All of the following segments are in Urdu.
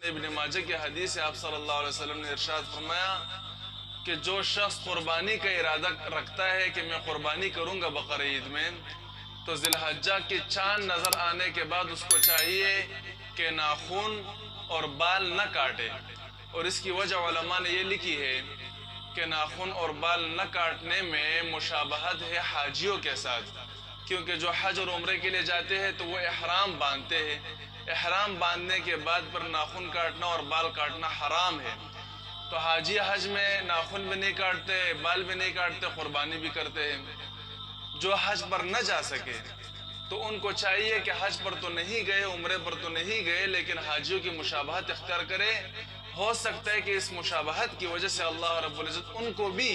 ابن ماجہ کی حدیث ہے، آپ صلی اللہ علیہ وسلم نے ارشاد فرمایا کہ جو شخص قربانی کا ارادہ رکھتا ہے کہ میں قربانی کروں گا بقر عید میں، تو ذی الحجہ کی چاند نظر آنے کے بعد اس کو چاہیے کہ ناخن اور بال نہ کاٹے۔ اور اس کی وجہ علماء نے یہ لکھی ہے کہ ناخن اور بال نہ کاٹنے میں مشابہت ہے حاجیوں کے ساتھ، کیونکہ جو حج اور عمرے کے لیے جاتے ہیں تو وہ احرام باندھتے ہیں، احرام باندھنے کے بعد پر ناخن کاٹنا اور بال کاٹنا حرام ہے۔ تو حاجی حج میں ناخن بھی نہیں کاٹتے، بال بھی نہیں کاٹتے، قربانی بھی کرتے ہیں۔ جو حج پر نہ جا سکے تو ان کو چاہیے کہ حج پر تو نہیں گئے، عمرے پر تو نہیں گئے، لیکن حاجیوں کی مشابہت اختیار کرے۔ ہو سکتا ہے کہ اس مشابہت کی وجہ سے اللہ رب العزت ان کو بھی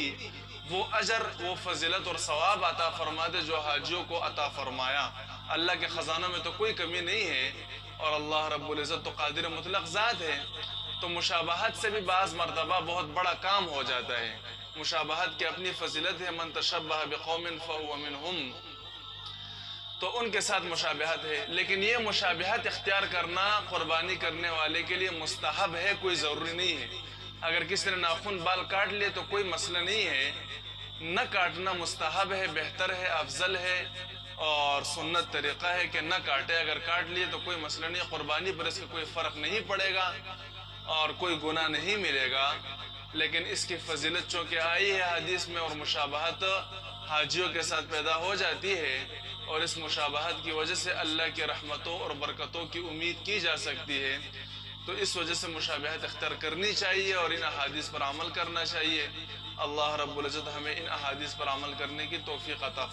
وہ اجر، وہ فضیلت اور ثواب عطا فرما دے جو حاجیوں کو عطا فرمایا۔ اللہ کے خزانوں میں تو کوئی کمی نہیں ہے، اور اللہ رب العزت تو قادر مطلق ذات ہے۔ تو مشابہت سے بھی بعض مرتبہ بہت بڑا کام ہو جاتا ہے۔ مشابہت کی اپنی فضیلت ہے، من تشبہ بقوم فہو منہم، تو ان کے ساتھ مشابہت ہے، لیکن یہ مشابہت اختیار کرنا قربانی کرنے والے کے لیے مستحب ہے، کوئی ضروری نہیں ہے۔ اگر کسی نے ناخن بال کاٹ لیے تو کوئی مسئلہ نہیں ہے، نہ کاٹنا مستحب ہے، بہتر ہے، افضل ہے، اور سنت طریقہ ہے کہ نہ کاٹے۔ اگر کاٹ لیے تو کوئی مسئلہ نہیں، قربانی پر اس کا کوئی فرق نہیں پڑے گا اور کوئی گناہ نہیں ملے گا۔ لیکن اس کی فضیلت چونکہ آئی ہے حدیث میں، اور مشابہت حاجیوں کے ساتھ پیدا ہو جاتی ہے، اور اس مشابہت کی وجہ سے اللہ کی رحمتوں اور برکتوں کی امید کی جا سکتی ہے، تو اس وجہ سے مشابہت اختیار کرنی چاہیے اور ان احادیث پر عمل کرنا چاہیے۔ اللہ رب العزت ہمیں ان احادیث پر عمل کرنے کی توفیق عطا فرمائے۔